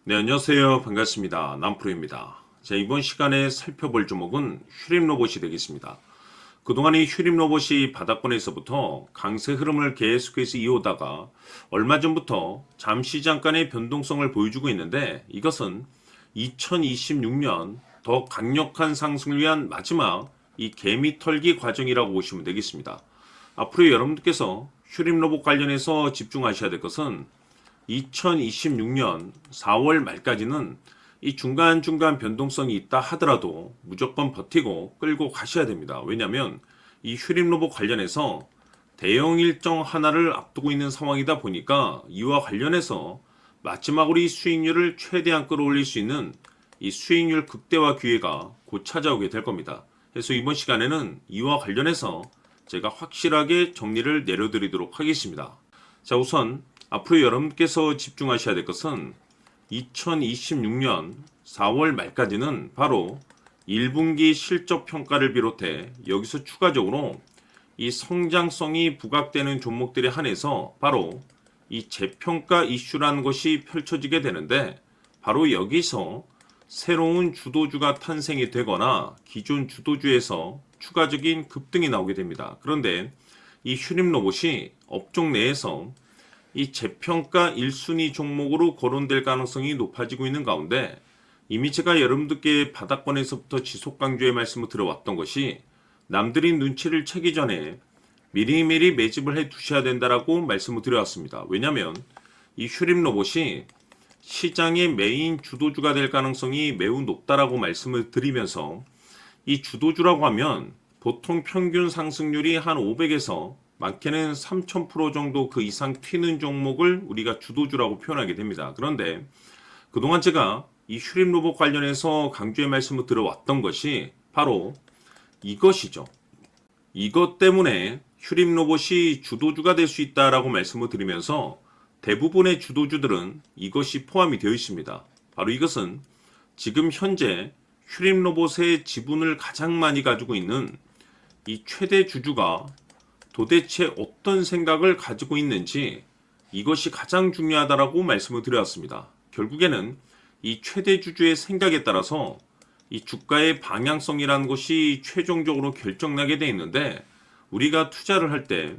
네, 안녕하세요. 반갑습니다. 남프로입니다. 자, 이번 시간에 살펴볼 종목은 휴림 로봇이 되겠습니다. 그동안 이 휴림 로봇이 바닥권에서부터 강세 흐름을 계속해서 이어오다가 얼마 전부터 잠시 잠깐의 변동성을 보여주고 있는데, 이것은 2026년 더 강력한 상승을 위한 마지막 이 개미 털기 과정이라고 보시면 되겠습니다. 앞으로 여러분들께서 휴림 로봇 관련해서 집중하셔야 될 것은 2026년 4월 말까지는 이 중간중간 변동성이 있다 하더라도 무조건 버티고 끌고 가셔야 됩니다. 왜냐하면 이 휴림 로봇 관련해서 대형 일정 하나를 앞두고 있는 상황이다 보니까 이와 관련해서 마지막으로 이 수익률을 최대한 끌어올릴 수 있는 이 수익률 극대화 기회가 곧 찾아오게 될 겁니다. 그래서 이번 시간에는 이와 관련해서 제가 확실하게 정리를 내려드리도록 하겠습니다. 자, 우선 앞으로 여러분께서 집중하셔야 될 것은 2026년 4월 말까지는 바로 1분기 실적 평가를 비롯해 여기서 추가적으로 이 성장성이 부각되는 종목들에 한해서 바로 이 재평가 이슈라는 것이 펼쳐지게 되는데, 바로 여기서 새로운 주도주가 탄생이 되거나 기존 주도주에서 추가적인 급등이 나오게 됩니다. 그런데 이 휴림 로봇이 업종 내에서 이 재평가 1순위 종목으로 거론될 가능성이 높아지고 있는 가운데, 이미 제가 여러분들께 바닥권에서부터 지속 강조의 말씀을 들어왔던 것이 남들이 눈치를 채기 전에 미리미리 매집을 해 두셔야 된다라고 말씀을 드려왔습니다. 왜냐하면 이 휴림 로봇이 시장의 메인 주도주가 될 가능성이 매우 높다라고 말씀을 드리면서, 이 주도주라고 하면 보통 평균 상승률이 한 500에서 많게는 3000% 정도 그 이상 튀는 종목을 우리가 주도주라고 표현하게 됩니다. 그런데 그동안 제가 이 휴림 로봇 관련해서 강조의 말씀을 들어왔던 것이 바로 이것이죠. 이것 때문에 휴림 로봇이 주도주가 될 수 있다라고 말씀을 드리면서 대부분의 주도주들은 이것이 포함이 되어 있습니다. 바로 이것은 지금 현재 휴림 로봇의 지분을 가장 많이 가지고 있는 이 최대 주주가 도대체 어떤 생각을 가지고 있는지, 이것이 가장 중요하다라고 말씀을 드렸습니다. 결국에는 이 최대 주주의 생각에 따라서 이 주가의 방향성이라는 것이 최종적으로 결정나게 되어 있는데, 우리가 투자를 할 때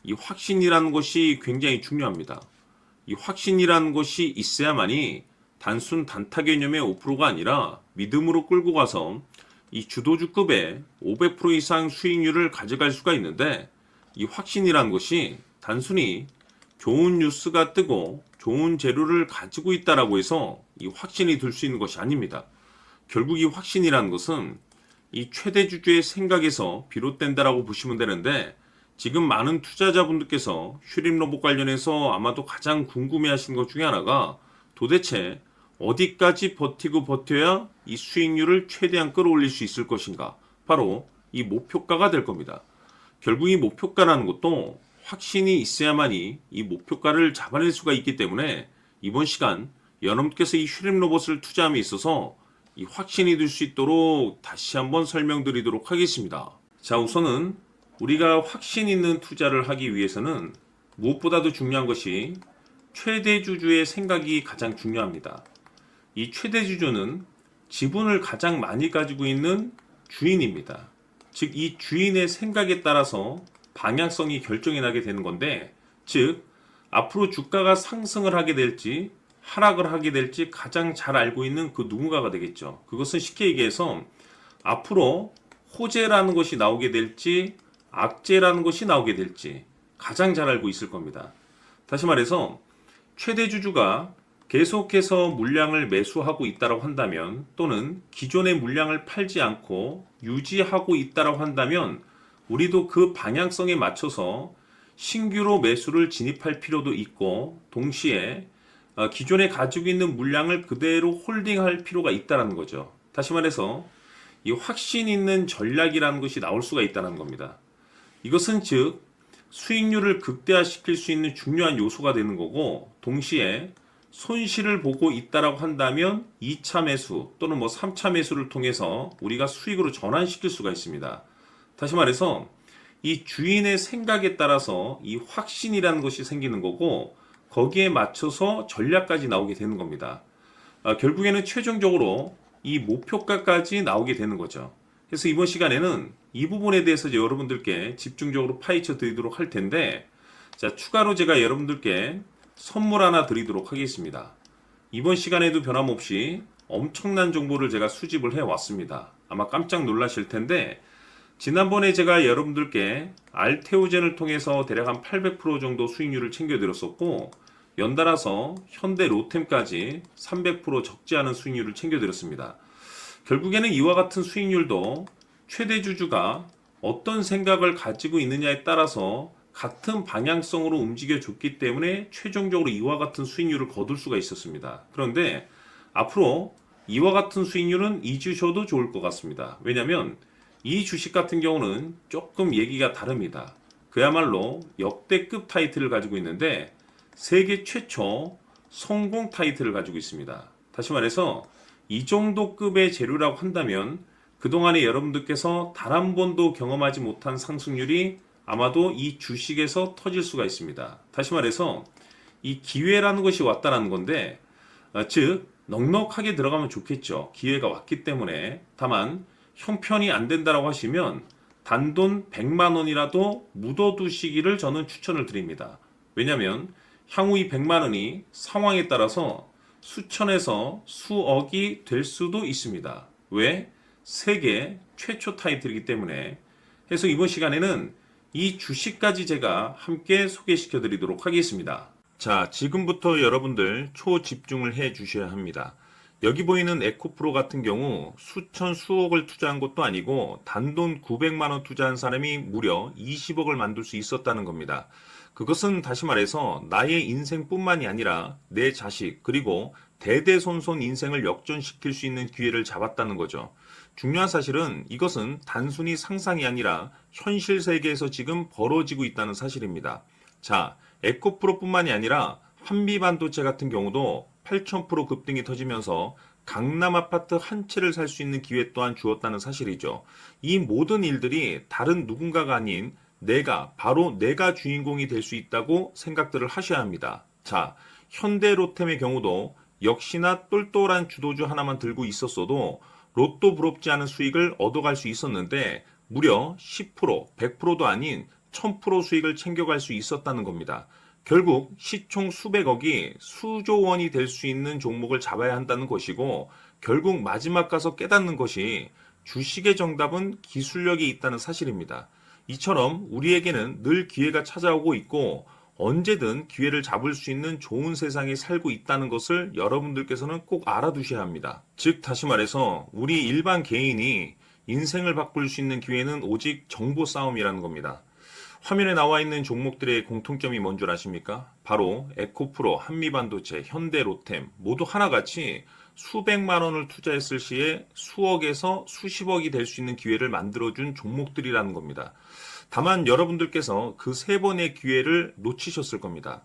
이 확신이라는 것이 굉장히 중요합니다. 이 확신이라는 것이 있어야만이 단순 단타 개념의 5%가 아니라 믿음으로 끌고 가서 이 주도주급의 500% 이상 수익률을 가져갈 수가 있는데, 이 확신이라는 것이 단순히 좋은 뉴스가 뜨고 좋은 재료를 가지고 있다라고 해서 이 확신이 들 수 있는 것이 아닙니다. 결국 이 확신이라는 것은 이 최대 주주의 생각에서 비롯된다라고 보시면 되는데, 지금 많은 투자자분들께서 휴림 로봇 관련해서 아마도 가장 궁금해하시는 것 중에 하나가 도대체 어디까지 버티고 버텨야 이 수익률을 최대한 끌어올릴 수 있을 것인가, 바로 이 목표가가 될 겁니다. 결국 이 목표가라는 것도 확신이 있어야만이 이 목표가를 잡아낼 수가 있기 때문에 이번 시간 여러분께서 이 휴림 로봇을 투자함에 있어서 이 확신이 들 수 있도록 다시 한번 설명드리도록 하겠습니다. 자, 우선은 우리가 확신 있는 투자를 하기 위해서는 무엇보다도 중요한 것이 최대 주주의 생각이 가장 중요합니다. 이 최대 주주는 지분을 가장 많이 가지고 있는 주인입니다. 즉, 이 주인의 생각에 따라서 방향성이 결정이 나게 되는 건데, 즉 앞으로 주가가 상승을 하게 될지 하락을 하게 될지 가장 잘 알고 있는 그 누군가가 되겠죠. 그것은 쉽게 얘기해서 앞으로 호재라는 것이 나오게 될지 악재라는 것이 나오게 될지 가장 잘 알고 있을 겁니다. 다시 말해서 최대 주주가 계속해서 물량을 매수하고 있다고 한다면, 또는 기존의 물량을 팔지 않고 유지하고 있다고 한다면, 우리도 그 방향성에 맞춰서 신규로 매수를 진입할 필요도 있고, 동시에 기존에 가지고 있는 물량을 그대로 홀딩할 필요가 있다는 거죠. 다시 말해서 이 확신 있는 전략이라는 것이 나올 수가 있다는 겁니다. 이것은 즉 수익률을 극대화시킬 수 있는 중요한 요소가 되는 거고, 동시에 손실을 보고 있다라고 한다면 2차 매수 또는 3차 매수를 통해서 우리가 수익으로 전환시킬 수가 있습니다. 다시 말해서 이 주인의 생각에 따라서 이 확신이라는 것이 생기는 거고, 거기에 맞춰서 전략까지 나오게 되는 겁니다. 결국에는 최종적으로 이 목표가까지 나오게 되는 거죠. 그래서 이번 시간에는 이 부분에 대해서 이제 여러분들께 집중적으로 파헤쳐 드리도록 할 텐데, 자, 추가로 제가 여러분들께 선물 하나 드리도록 하겠습니다. 이번 시간에도 변함없이 엄청난 정보를 제가 수집을 해 왔습니다. 아마 깜짝 놀라실 텐데, 지난번에 제가 여러분들께 알테오젠을 통해서 대략 한 800% 정도 수익률을 챙겨드렸었고, 연달아서 현대 로템까지 300% 적지 않은 수익률을 챙겨드렸습니다. 결국에는 이와 같은 수익률도 최대 주주가 어떤 생각을 가지고 있느냐에 따라서 같은 방향성으로 움직여 줬기 때문에 최종적으로 이와 같은 수익률을 거둘 수가 있었습니다. 그런데 앞으로 이와 같은 수익률은 잊으셔도 좋을 것 같습니다. 왜냐하면 이 주식 같은 경우는 조금 얘기가 다릅니다. 그야말로 역대급 타이틀을 가지고 있는데 세계 최초 성공 타이틀을 가지고 있습니다. 다시 말해서 이 정도 급의 재료라고 한다면 그동안에 여러분들께서 단 한 번도 경험하지 못한 상승률이 아마도 이 주식에서 터질 수가 있습니다. 다시 말해서 이 기회라는 것이 왔다는 건데, 즉 넉넉하게 들어가면 좋겠죠. 기회가 왔기 때문에. 다만 형편이 안 된다라고 하시면 단돈 100만 원이라도 묻어두시기를 저는 추천을 드립니다. 왜냐하면 향후 이 100만 원이 상황에 따라서 수천에서 수억이 될 수도 있습니다. 왜? 세계 최초 타이틀이기 때문에. 해서 이번 시간에는 이 주식까지 제가 함께 소개시켜 드리도록 하겠습니다. 자, 지금부터 여러분들 초집중을 해 주셔야 합니다. 여기 보이는 에코프로 같은 경우 수천 수억을 투자한 것도 아니고 단돈 900만 원 투자한 사람이 무려 20억을 만들 수 있었다는 겁니다. 그것은 다시 말해서 나의 인생뿐만이 아니라 내 자식 그리고 대대손손 인생을 역전시킬 수 있는 기회를 잡았다는 거죠. 중요한 사실은 이것은 단순히 상상이 아니라 현실 세계에서 지금 벌어지고 있다는 사실입니다. 자, 에코프로뿐만이 아니라 한미반도체 같은 경우도 8,000% 급등이 터지면서 강남 아파트 한 채를 살 수 있는 기회 또한 주었다는 사실이죠. 이 모든 일들이 다른 누군가가 아닌 바로 내가 주인공이 될 수 있다고 생각들을 하셔야 합니다. 자, 현대로템의 경우도 역시나 똘똘한 주도주 하나만 들고 있었어도 로또 부럽지 않은 수익을 얻어갈 수 있었는데 무려 10%, 100%도 아닌 1000% 수익을 챙겨갈 수 있었다는 겁니다. 결국 시총 수백억이 수조 원이 될 수 있는 종목을 잡아야 한다는 것이고 결국 마지막 가서 깨닫는 것이 주식의 정답은 기술력이 있다는 사실입니다. 이처럼 우리에게는 늘 기회가 찾아오고 있고 언제든 기회를 잡을 수 있는 좋은 세상에 살고 있다는 것을 여러분들께서는 꼭 알아두셔야 합니다. 즉 다시 말해서 우리 일반 개인이 인생을 바꿀 수 있는 기회는 오직 정보 싸움이라는 겁니다. 화면에 나와 있는 종목들의 공통점이 뭔 줄 아십니까? 바로 에코프로, 한미반도체, 현대로템 모두 하나같이 수백만 원을 투자했을 시에 수억에서 수십억이 될 수 있는 기회를 만들어준 종목들이라는 겁니다. 다만 여러분들께서 그 세 번의 기회를 놓치셨을 겁니다.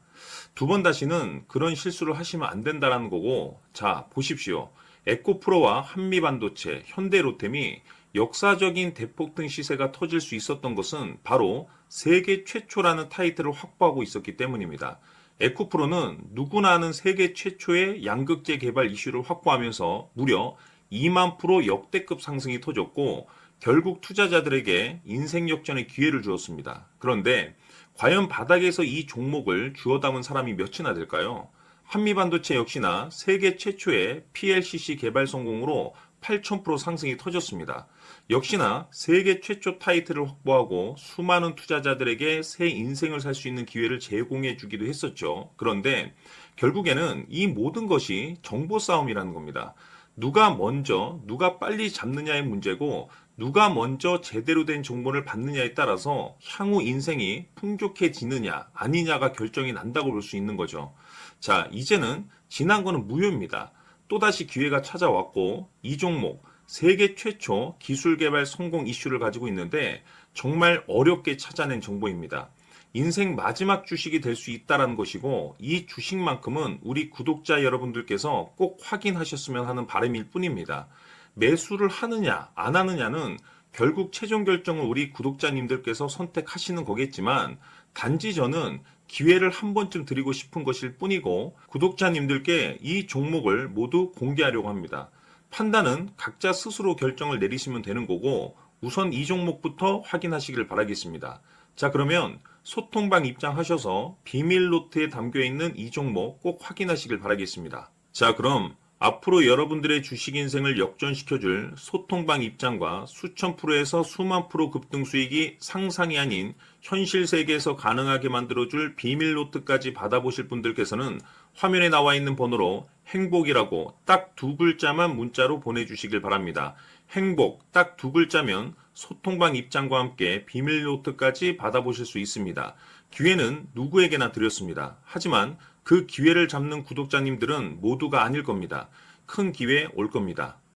두 번 다시는 그런 실수를 하시면 안 된다는 거고, 자, 보십시오. 에코프로와 한미반도체, 현대로템이 역사적인 대폭등 시세가 터질 수 있었던 것은 바로 세계 최초라는 타이틀을 확보하고 있었기 때문입니다. 에코프로는 누구나 아는 세계 최초의 양극재 개발 이슈를 확보하면서 무려 2만 프로 역대급 상승이 터졌고 결국 투자자들에게 인생 역전의 기회를 주었습니다. 그런데 과연 바닥에서 이 종목을 주워 담은 사람이 몇이나 될까요? 한미반도체 역시나 세계 최초의 PLCC 개발 성공으로 8,000% 상승이 터졌습니다. 역시나 세계 최초 타이틀을 확보하고 수많은 투자자들에게 새 인생을 살 수 있는 기회를 제공해 주기도 했었죠. 그런데 결국에는 이 모든 것이 정보 싸움이라는 겁니다. 누가 먼저, 누가 빨리 잡느냐의 문제고 누가 먼저 제대로 된 정보를 받느냐에 따라서 향후 인생이 풍족해지느냐 아니냐가 결정이 난다고 볼 수 있는 거죠. 자, 이제는 지난 거는 무효입니다. 또다시 기회가 찾아왔고 이 종목 세계 최초 기술 개발 성공 이슈를 가지고 있는데 정말 어렵게 찾아낸 정보입니다. 인생 마지막 주식이 될 수 있다는 것이고 이 주식만큼은 우리 구독자 여러분들께서 꼭 확인하셨으면 하는 바람일 뿐입니다. 매수를 하느냐 안 하느냐는 결국 최종 결정을 우리 구독자님들께서 선택하시는 거겠지만 단지 저는 기회를 한 번쯤 드리고 싶은 것일 뿐이고 구독자님들께 이 종목을 모두 공개하려고 합니다. 판단은 각자 스스로 결정을 내리시면 되는 거고 우선 이 종목부터 확인하시길 바라겠습니다. 자, 그러면 소통방 입장하셔서 비밀 노트에 담겨 있는 이 종목 꼭 확인하시길 바라겠습니다. 자, 그럼 앞으로 여러분들의 주식 인생을 역전시켜줄 소통방 입장과 수천 프로에서 수만 프로 급등 수익이 상상이 아닌 현실 세계에서 가능하게 만들어줄 비밀 노트까지 받아보실 분들께서는 화면에 나와 있는 번호로 행복이라고 딱 두 글자만 문자로 보내주시길 바랍니다. 행복 딱 두 글자면 소통방 입장과 함께 비밀 노트까지 받아보실 수 있습니다. 기회는 누구에게나 드렸습니다. 하지만 그 기회를 잡는 구독자님들은 모두가 아닐 겁니다. 큰 기회 올 겁니다.